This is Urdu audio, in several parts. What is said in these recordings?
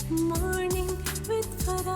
Morning with Farah.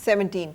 17।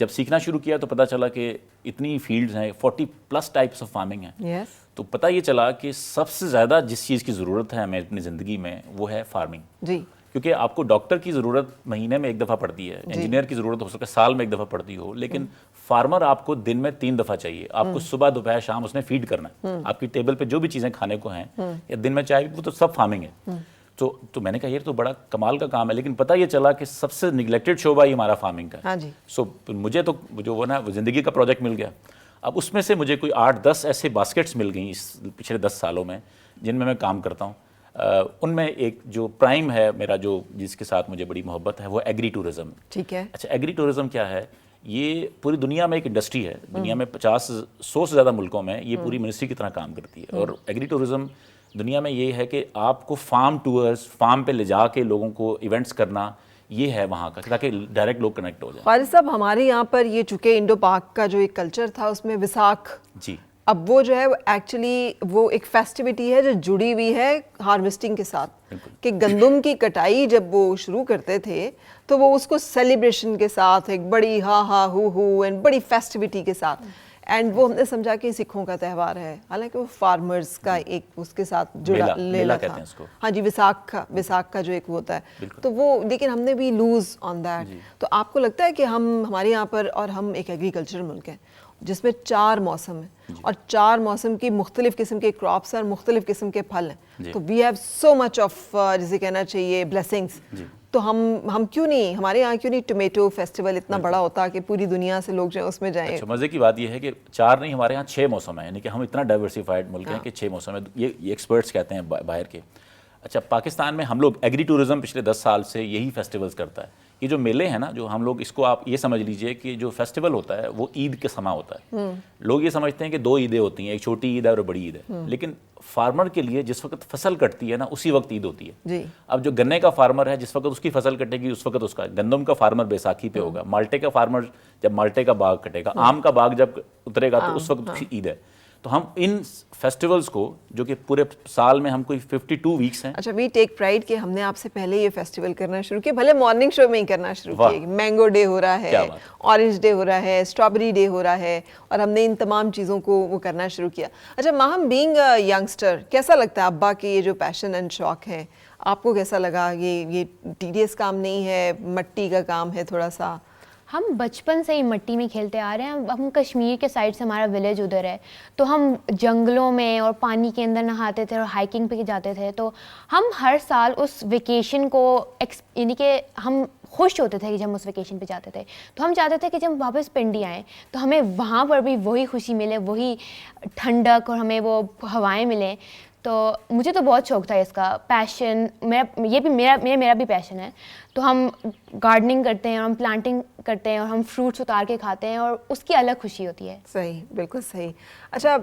جب سیکھنا شروع کیا تو پتہ چلا کہ اتنی فیلڈز ہیں, 40+ ٹائپس آف فارمنگ ہیں. یس تو پتہ یہ چلا کہ سب سے زیادہ جس چیز کی ضرورت ہے ہمیں اپنی زندگی میں وہ ہے فارمنگ. جی کیونکہ آپ کو ڈاکٹر کی ضرورت مہینے میں 1 دفعہ پڑتی ہے, انجینئر کی ضرورت ہو سکتا ہے سال میں 1 دفعہ پڑتی ہو, لیکن فارمر آپ کو دن میں 3 دفعہ چاہیے. آپ کو صبح دوپہر شام اس نے فیڈ کرنا ہے. آپ کی ٹیبل پہ جو بھی چیزیں کھانے کو ہیں یا دن میں چائے, وہ تو سب فارمنگ ہے. تو میں نے کہا یہ تو بڑا کمال کا کام ہے, لیکن پتہ یہ چلا کہ سب سے نگلیکٹڈ شعبہ ہی ہمارا فارمنگ کا ہے. ہاں جی. سو مجھے تو جو وہ نا زندگی کا پروجیکٹ مل گیا. اب اس میں سے مجھے کوئی 8-10 ایسے باسکٹس مل گئیں اس پچھلے 10 سالوں میں جن میں کام کرتا ہوں. ان میں ایک جو پرائم ہے میرا, جو جس کے ساتھ مجھے بڑی محبت ہے, وہ ایگری ٹورزم. ٹھیک ہے. اچھا, ایگری ٹورزم کیا ہے؟ یہ پوری دنیا میں ایک انڈسٹری ہے. دنیا میں 100 سے زیادہ ملکوں میں یہ پوری منسٹری کی طرح کام کرتی ہے. اور ایگری ٹورزم دنیا میں یہ ہے کہ آپ کو فارم ٹورز, فارم پہ لے جا کے لوگوں کو ایونٹس کرنا, یہ ہے وہاں کا, تاکہ ڈائریکٹ لوگ کنیکٹ ہو جائیں. خالد صاحب, ہمارے یہاں پر یہ چونکہ انڈو پاک کا جو ایک کلچر تھا اس میں وساکھ, جی, اب وہ جو ہے ایکچولی وہ ایک فیسٹیوٹی ہے جو جڑی ہوئی ہے ہارویسٹنگ کے ساتھ, کہ گندم کی کٹائی جب وہ شروع کرتے تھے تو وہ اس کو سیلیبریشن کے ساتھ ایک بڑی ہا ہا ہو اینڈ بڑی فیسٹیوٹی کے ساتھ, اینڈ وہ ہم نے سمجھا کہ سکھوں کا تہوار ہے, حالانکہ وہ فارمرز کا ایک اس کے ساتھ جڑا لیلا تھا. ہاں جی, وساکھ کا جو ایک ہوتا ہے, تو وہ لیکن ہم نے بھی لوز آن دیٹ. تو آپ کو لگتا ہے کہ ہمارے یہاں پر, اور ہم ایک ایگریکلچر ملک ہیں جس میں 4 موسم ہیں اور 4 موسم کی مختلف قسم کے کراپس ہیں اور مختلف قسم کے پھل ہیں, تو we have so much of جسے کہنا چاہیے بلیسنگس. تو ہم کیوں نہیں, ہمارے یہاں کیوں نہیں ٹومیٹو فیسٹیول اتنا بڑا ہوتا کہ پوری دنیا سے لوگ جو اس میں جائیں. اچھا, مزے کی بات یہ ہے کہ 4 نہیں, ہمارے یہاں 6 موسم ہیں, یعنی کہ ہم اتنا ڈائیورسیفائڈ ملک ہیں کہ 6 موسم ہیں. یہ ایکسپرٹس کہتے ہیں باہر کے. اچھا, پاکستان میں ہم لوگ ایگری ٹورزم پچھلے 10 سال سے یہی فیسٹیولز کرتا ہے. یہ جو میلے ہیں نا, جو ہم لوگ اس کو آپ یہ سمجھ لیجئے کہ جو فیسٹیول ہوتا ہے وہ عید کے سما ہوتا ہے. لوگ یہ سمجھتے ہیں کہ 2 عیدیں ہوتی ہیں, ایک چھوٹی عید ہے اور بڑی عید ہے, لیکن فارمر کے لیے جس وقت فصل کٹتی ہے نا اسی وقت عید ہوتی ہے. جی. اب جو گنے کا فارمر ہے جس وقت اس کی فصل کٹے گی اس وقت اس کا, گندم کا فارمر بیساکھی پہ ہوگا, مالٹے کا فارمر جب مالٹے کا باغ کٹے گا, آم کا باغ جب اترے گا تو اس وقت عید ہے. تو ہم ان فیسٹیولز کو جو کہ پورے سال میں ہم کوئی 52 ویکس ہیں. اچھا, وی ٹیک پرائڈ کہ ہم نے آپ سے پہلے یہ فیسٹیول کرنا شروع کیا, بھلے مارننگ شو میں ہی کرنا شروع کیا. مینگو ڈے ہو رہا ہے, اورنج ڈے ہو رہا ہے, اسٹرابری ڈے ہو رہا ہے, اور ہم نے ان تمام چیزوں کو وہ کرنا شروع کیا. اچھا ماہم, بینگ ینگسٹر, کیسا لگتا ہے ابا کے یہ جو پیشن اینڈ شوق ہے, آپ کو کیسا لگا؟ یہ ٹیڈیس کام نہیں ہے, مٹی کا کام ہے تھوڑا سا؟ ہم بچپن سے ہی مٹی میں کھیلتے آ رہے ہیں. ہم کشمیر کے سائڈ سے, ہمارا ولیج ادھر ہے, تو ہم جنگلوں میں اور پانی کے اندر نہاتے تھے اور ہائکنگ پہ جاتے تھے. تو ہم ہر سال اس ویکیشن کو یعنی کہ ہم خوش ہوتے تھے کہ جب ہم اس ویکیشن پہ جاتے تھے, تو ہم چاہتے تھے کہ جب واپس پنڈی آئیں تو ہمیں وہاں پر بھی وہی خوشی ملے, وہی ٹھنڈک اور ہمیں وہ ہوائیں ملیں. تو مجھے تو بہت شوق تھا اس کا, پیشن میرا بھی پیشن ہے. تو ہم گارڈننگ کرتے ہیں اور ہم پلانٹنگ کرتے ہیں اور ہم فروٹس اتار کے کھاتے ہیں اور اس کی الگ خوشی ہوتی ہے. صحیح, بالکل صحیح. اچھا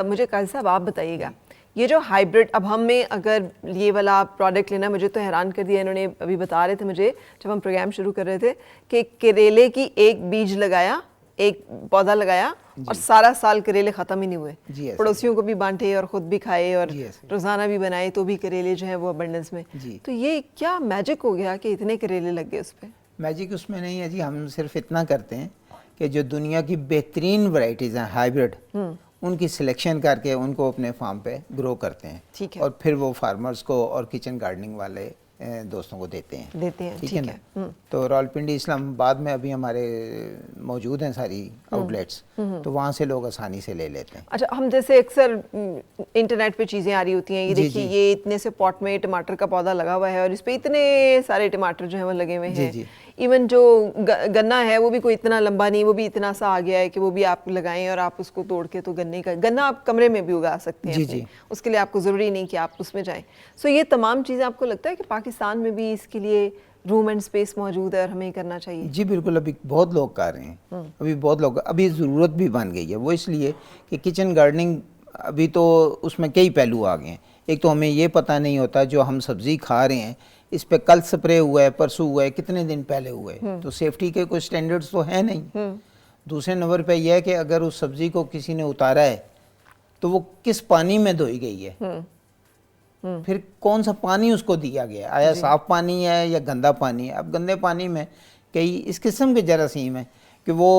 مجھے قاضی صاحب آپ بتائیے گا, یہ جو ہائیبرڈ, اب ہمیں اگر یہ والا پروڈکٹ لینا, مجھے تو حیران کر دیا انہوں نے, ابھی بتا رہے تھے مجھے جب ہم پروگرام شروع کر رہے تھے کہ کریلے کی ایک بیج لگایا, ایک پودا لگایا اور سارا سال کریلے ختم ہی نہیں ہوئے, پڑوسیوں کو بھی بانٹے اور خود بھی کھائے اور روزانہ بھی بنائے تو بھی کریلے جو ہیں وہ ابنڈنس میں. تو یہ کیا میجک ہو گیا کہ اتنے کریلے لگ گئے اس پہ؟ میجک اس میں نہیں ہے جی, ہم صرف اتنا کرتے ہیں کہ جو دنیا کی بہترین ورائٹیز ہیں ہائیبرڈ, ان کی سلیکشن کر کے ان کو اپنے فارم پہ گرو کرتے ہیں, اور پھر وہ فارمرز کو اور کچن گارڈننگ والے دوستوں کو دیتے ہیں. ٹھیک ہے نا. تو راولپنڈی اسلام آباد میں ابھی ہمارے موجود ہیں ساری آؤٹ لیٹس, تو وہاں سے لوگ آسانی سے لے لیتے ہیں. اچھا, ہم جیسے اکثر انٹرنیٹ پہ چیزیں آ رہی ہوتی ہیں, یہ دیکھیے یہ اتنے سے پاٹ میں ٹماٹر کا پودا لگا ہوا ہے اور اس پہ اتنے سارے ٹماٹر جو ہیں وہ لگے ہوئے ہیں. ایون جو گنا ہے وہ بھی کوئی اتنا لمبا نہیں, وہ بھی اتنا سا آ گیا ہے کہ وہ بھی آپ لگائیں اور آپ اس کو توڑ کے, تو گنا آپ کمرے میں بھی اگا سکتے ہیں, اس کے لیے آپ کو ضروری نہیں کہ آپ اس میں جائیں. سو یہ تمام چیزیں آپ کو لگتا ہے کہ پاکستان میں بھی اس کے لیے روم اینڈ اسپیس موجود ہے اور ہمیں کرنا چاہیے؟ جی بالکل, ابھی بہت لوگ کر رہے ہیں, ابھی بہت لوگ, ابھی ضرورت بھی بن گئی ہے. وہ اس لیے کہ کچن گارڈننگ ابھی تو اس میں کئی پہلو آ گئے ہیں. ایک تو ہمیں یہ پتہ نہیں ہوتا جو ہم سبزی کھا رہے ہیں اس پہ کل سپرے ہوا ہے, پرسوں ہوا ہے, کتنے دن پہلے ہوا ہے, تو سیفٹی کے کوئی سٹینڈرڈز تو ہیں نہیں. دوسرے نمبر پہ یہ ہے کہ اگر اس سبزی کو کسی نے اتارا ہے تو وہ کس پانی میں دھوئی گئی ہے, پھر کون سا پانی اس کو دیا گیا, آیا صاف پانی ہے یا گندا پانی ہے. اب گندے پانی میں کئی اس قسم کے جراثیم ہیں کہ وہ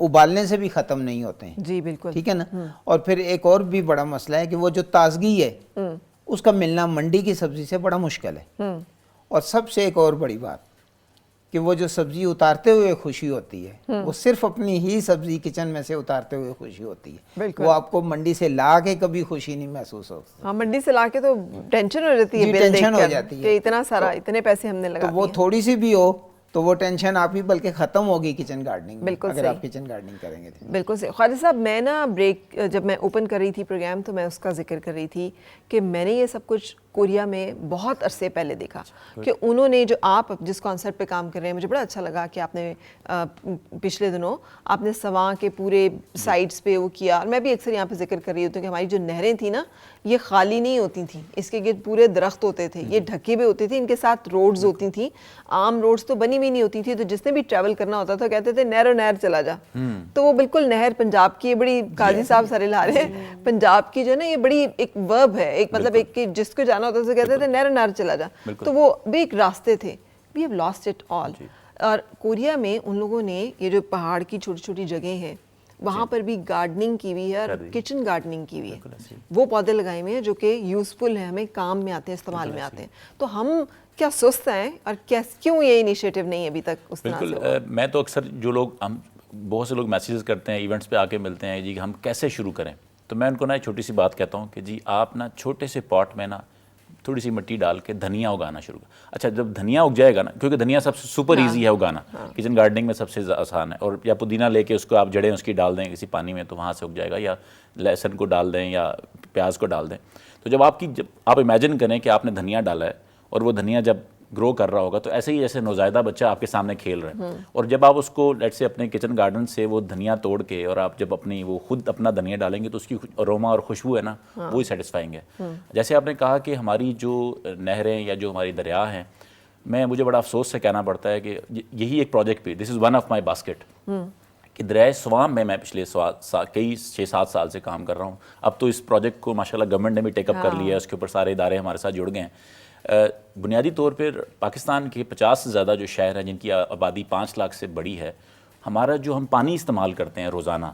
ابالنے سے بھی ختم نہیں ہوتے ہیں. جی بالکل. ٹھیک ہے نا. اور پھر ایک اور بھی بڑا مسئلہ ہے کہ وہ جو تازگی ہے اس کا ملنا منڈی کی سبزی سے بڑا مشکل ہے. اور سب سے ایک اور بڑی بات کہ وہ جو سبزی اتارتے ہوئے خوشی ہوتی ہے وہ صرف اپنی ہی سبزی کچن میں سے اتارتے ہوئے خوشی ہوتی ہے. وہ آپ کو منڈی سے لا کے کبھی خوشی نہیں محسوس ہوتی. ہاں منڈی سے لا کے تو ٹینشن ہو جاتی ہے, ٹینشن ہو جاتی ہے کہ اتنا سارا اتنے پیسے ہم نے لگا تو وہ تھوڑی سی بھی ہو تو وہ ٹینشن آپ ہی بلکہ ختم ہوگی کچن گارڈننگ میں, اگر آپ کچن گارڈننگ کریں گے. بالکل صحیح. خالد صاحب میں نا بریک جب میں اوپن کر رہی تھی پروگرام تو میں اس کا ذکر کر رہی تھی کہ میں نے یہ سب کچھ کوریا میں بہت عرصے پہلے دیکھا کہ انہوں نے جو آپ جس کانسیپٹ پہ کام کر رہے ہیں, مجھے بڑا اچھا لگا کہ آپ نے پچھلے دنوں آپ نے سواں کے پورے سائٹس پہ وہ کیا. اور میں بھی اکثر یہاں پہ ذکر کر رہی ہوتی ہوں کہ ہماری جو نہریں تھیں نا یہ خالی نہیں ہوتی تھیں, اس کے گرد پورے درخت ہوتے تھے, یہ ڈھکے ہوئے ہوتے تھے, ان کے ساتھ روڈز ہوتی تھیں. عام روڈز تو بنی ہوئی نہیں ہوتی تھی, تو جس نے بھی ٹریول کرنا ہوتا تھا کہتے تھے نہر و نہر چلا جا. تو وہ بالکل نہر پنجاب کی بڑی قاضی صاحب سارے لا رہے ہیں, پنجاب کی جو ہے نا یہ بڑی ایک ورب ہے, ایک مطلب ایک کہ جس کو جانا ہوتا تھا کہتے تھے نہر و نہر چلا جا. تو وہ بھی ایک راستے تھے. We have lost it all. اور کوریا میں ان لوگوں نے یہ جو پہاڑ کی چھوٹی چھوٹی جگہیں ہیں وہاں پر بھی گارڈننگ کی ہوئی ہے اور کچن گارڈننگ کی ہوئی ہے. وہ پودے لگائے ہوئے ہیں جو کہ یوزفل ہیں, ہمیں کام میں آتے ہیں, استعمال میں آتے ہیں. تو ہم کیا سست ہیں اور کیوں یہ انیشیٹو نہیں ابھی تک اس طرح سے؟ بالکل. میں تو اکثر جو لوگ ہم بہت سے لوگ میسیجز کرتے ہیں ایونٹس پہ آ کے ملتے ہیں جی ہم کیسے شروع کریں, تو میں ان کو نا ایک چھوٹی سی بات کہتا ہوں کہ جی آپ نا چھوٹے سے پاٹ میں نا تھوڑی سی مٹی ڈال کے دھنیا اگانا شروع کریں. اچھا جب دھنیا اگ جائے گا نا, کیونکہ دھنیا سب سے سپر ایزی ہے اگانا, کچن گارڈننگ میں سب سے آسان ہے. اور یا پودینہ لے کے اس کو آپ جڑیں اس کی ڈال دیں کسی پانی میں تو وہاں سے اگ جائے گا, یا لہسن کو ڈال دیں یا پیاز کو ڈال دیں. تو جب آپ امیجن کریں کہ آپ نے دھنیا ڈالا ہے اور وہ دھنیا جب گرو کر رہا ہوگا تو ایسے ہی جیسے نوزائیدہ بچہ آپ کے سامنے کھیل رہے ہیں. اور جب آپ اس کو لیٹ سے اپنے کچن گارڈن سے وہ دھنیا توڑ کے اور آپ جب اپنی وہ خود اپنا دھنیا ڈالیں گے تو اس کی اروما اور خوشبو ہے نا وہی سیٹسفائنگ ہے. جیسے آپ نے کہا کہ ہماری جو نہریں یا جو ہماری دریا ہیں, مجھے بڑا افسوس سے کہنا پڑتا ہے کہ یہی ایک پروجیکٹ پہ, this is one of my basket, کہ دریائے سواں میں پچھلے کئی 6-7 سال سے کام کر رہا ہوں. اب تو اس پروجیکٹ کو ماشاءاللہ گورنمنٹ نے بھی ٹیک اپ کر لیا ہے, اس کے اوپر سارے ادارے ہمارے ساتھ جڑ گئے ہیں. بنیادی طور پر پاکستان کے 50 سے زیادہ جو شہر ہیں جن کی آبادی 5 لاکھ سے بڑی ہے, ہمارا جو ہم پانی استعمال کرتے ہیں روزانہ,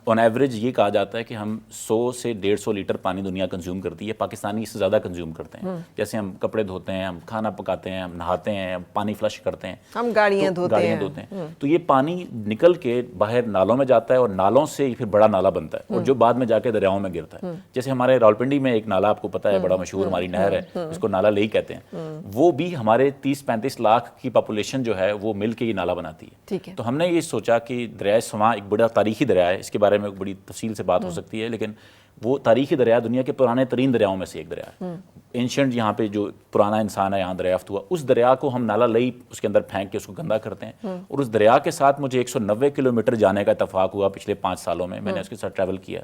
آن ایوریج یہ کہا جاتا ہے کہ ہم 100 سے 150 لیٹر پانی دنیا کنزیوم کرتی ہے, پاکستانی اس سے زیادہ کنزیوم کرتے ہیں. جیسے ہم کپڑے دھوتے ہیں, ہم کھانا پکاتے ہیں, ہم نہاتے ہیں, ہم پانی فلش کرتے ہیں, ہم گاڑیاں دھوتے ہیں. تو یہ پانی نکل کے باہر نالوں میں جاتا ہے اور نالوں سے پھر بڑا نالا بنتا ہے اور جو بعد میں جا کے دریاؤں میں گرتا ہے. جیسے ہمارے راولپنڈی میں ایک نالا آپ کو پتہ ہے بڑا مشہور ہماری نہر ہے, اس کو نالا لئی کہتے ہیں. وہ بھی ہمارے 30-35 لاکھ کی پاپولیشن جو ہے وہ مل کے یہ نالا بناتی ہے. تو ہم نے یہ سوچا کہ دریائے سواں ایک بڑا تاریخی دریا ہے, اس کے بارے میں بڑی تفصیل سے بات ہو سکتی ہے, لیکن وہ تاریخی دریا دنیا کے پرانے ترین دریاؤں میں سے ایک دریا ہے. اینشنٹ یہاں پہ جو پرانا انسان ہے یہاں دریافت ہوا, اس دریا کو ہم نالا لئی اس کے اندر پھینک کے اس کو گندا کرتے ہیں. اور اس دریا کے ساتھ مجھے 190 کلومیٹر جانے کا اتفاق ہوا پچھلے 5 سالوں میں نے اس کے ساتھ ٹریول کیا.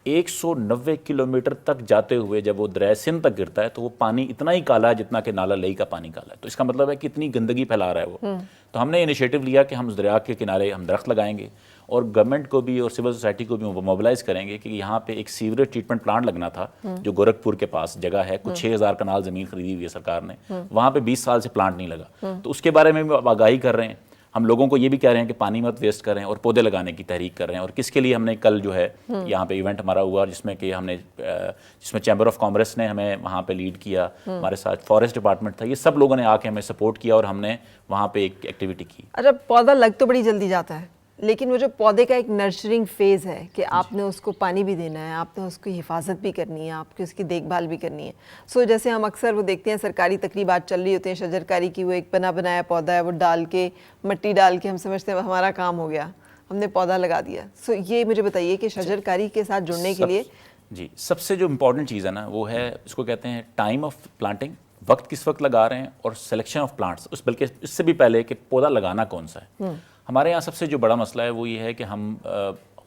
190 کلومیٹر تک جاتے ہوئے جب وہ دریائے سندھ تک گرتا ہے تو وہ پانی اتنا ہی کالا ہے جتنا کہ نالا لئی کا پانی کالا ہے. تو اس کا مطلب ہے کہ اتنی گندگی پھیلا رہا ہے وہ. تو ہم نے انیشیٹو لیا کہ ہم اس دریا کے کنارے ہم درخت لگائیں گے اور گورنمنٹ کو بھی اور سول سوسائٹی کو بھی موبلائز کریں گے کہ یہاں پہ ایک سیوریج ٹریٹمنٹ پلانٹ لگنا تھا جو گورکھپور کے پاس جگہ ہے, کچھ 6000 کنال زمین خریدی ہوئی ہے سرکار نے, وہاں پہ 20 سال سے پلانٹ نہیں لگا. تو اس کے بارے میں بھی آگاہی کر رہے ہیں. ہم لوگوں کو یہ بھی کہہ رہے ہیں کہ پانی مت ویسٹ کریں اور پودے لگانے کی تحریک کر رہے ہیں. اور کس کے لیے ہم نے کل جو ہے یہاں پہ ایونٹ ہمارا ہوا جس میں کہ ہم نے جس میں چیمبر آف کامرس نے ہمیں وہاں پہ لیڈ کیا, ہمارے ساتھ فارسٹ ڈپارٹمنٹ تھا, یہ سب لوگوں نے آ کے ہمیں سپورٹ کیا اور ہم نے وہاں پہ ایک ایکٹیویٹی کی. اچھا پودا لگ تو بڑی جلدی جاتا ہے لیکن وہ جو پودے کا ایک نرچرنگ فیز ہے کہ آپ نے اس کو پانی بھی دینا ہے, آپ نے اس کی حفاظت بھی کرنی ہے, آپ کی اس کی دیکھ بھال بھی کرنی ہے. سو جیسے ہم اکثر وہ دیکھتے ہیں سرکاری تقریبات چل رہی ہوتی ہیں شجرکاری کی, وہ ایک بنا بنایا پودا ہے وہ ڈال کے مٹی ڈال کے ہم سمجھتے ہیں ہمارا کام ہو گیا, ہم نے پودا لگا دیا. سو یہ مجھے بتائیے کہ شجرکاری کے ساتھ جڑنے کے لیے جی سب سے جو امپورٹنٹ چیز ہے نا وہ ہے, اس کو کہتے ہیں ٹائم آف پلانٹنگ, وقت کس وقت لگا رہے ہیں, اور سلیکشن آف پلانٹس, بلکہ اس سے بھی پہلے کہ پودا لگانا کون سا ہے. ہمارے یہاں سب سے جو بڑا مسئلہ ہے وہ یہ ہے کہ ہم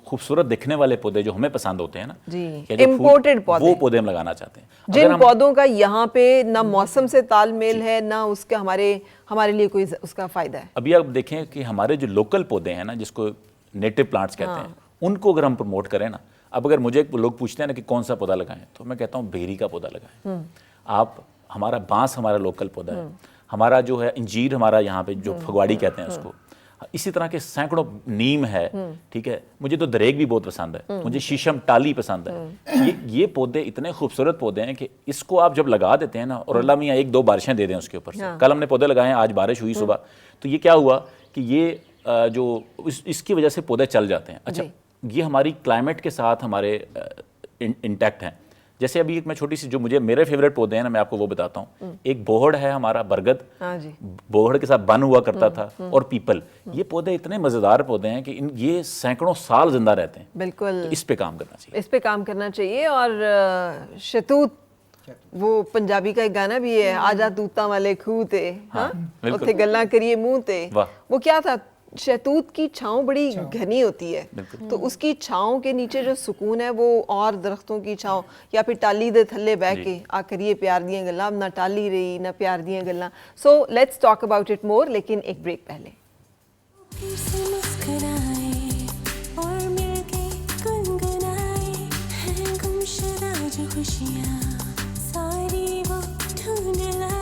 خوبصورت دکھنے والے پودے جو ہمیں پسند ہوتے ہیں نا, امپورٹڈ پودے, وہ پودے ہم لگانا چاہتے ہیں. جن پودوں کا یہاں پہ نہ موسم سے تال میل ہے نہ اس کا ہمارے لیے کوئی اس کا فائدہ ہے. ابھی آپ دیکھیں کہ ہمارے جو لوکل پودے ہیں نا جس کو نیٹو پلانٹس کہتے ہیں, ان کو اگر ہم پروموٹ کریں نا, اب اگر مجھے لوگ پوچھتے ہیں نا کہ کون سا پودا لگائیں تو میں کہتا ہوں بیری کا پودا لگائیں. آپ ہمارا بانس ہمارا لوکل پودا ہے, ہمارا جو ہے انجیر ہمارا یہاں پہ جو پھگواڑی کہتے ہیں اس کو, اسی طرح کے سینکڑوں نیم ہے, ٹھیک ہے, مجھے تو دریگ بھی بہت پسند ہے, مجھے شیشم ٹالی پسند ہے. یہ پودے اتنے خوبصورت پودے ہیں کہ اس کو آپ جب لگا دیتے ہیں نا, اور اللہ میاں 1-2 بارشیں دے دیں اس کے اوپر سے. کل ہم نے پودے لگائے ہیں, آج بارش ہوئی صبح, تو یہ کیا ہوا کہ یہ جو اس کی وجہ سے پودے چل جاتے ہیں. اچھا, یہ ہماری کلائمیٹ کے ساتھ ہمارے انٹیکٹ ہیں. جیسے ابھی ایک میں چھوٹی سی جو میرے فیوریٹ پودے ہیں نا, میں آپ کو وہ بتاتا ہوں. ایک بوہڑ ہے ہمارا, برگد, بوہڑ کے ساتھ بن ہوا کرتا تھا, اور پیپل. یہ پودے اتنے مزیدار پودے ہیں کہ یہ سینکڑوں سال زندہ رہتے ہیں. بالکل, اس پہ کام کرنا چاہیے, اس پہ کام کرنا چاہیے. اور شتوت, وہ پنجابی کا ایک گانا بھی ہے, آجا توتاں والے کھو تے, ہاں اوتھے گلاں کریے منہ تے. وہ کیا تھا, شہتوت کی چھاؤں بڑی گھنی ہوتی ہے, تو اس کی چھاؤں کے نیچے جو سکون ہے وہ اور درختوں کی چھاؤں یا پھر ٹالی دے تھلے بہ کے آ کریے پیار دیاں گلاں. نہ ٹالی رہی نہ پیار دیاں گلاں. So let's talk about it more, لیکن ایک بریک پہلے. پھر سے مسکرائے اور مل کے گنگنائے ہیں گمشدہ جو خوشیاں, ساری وہ ڈھونڈ لائے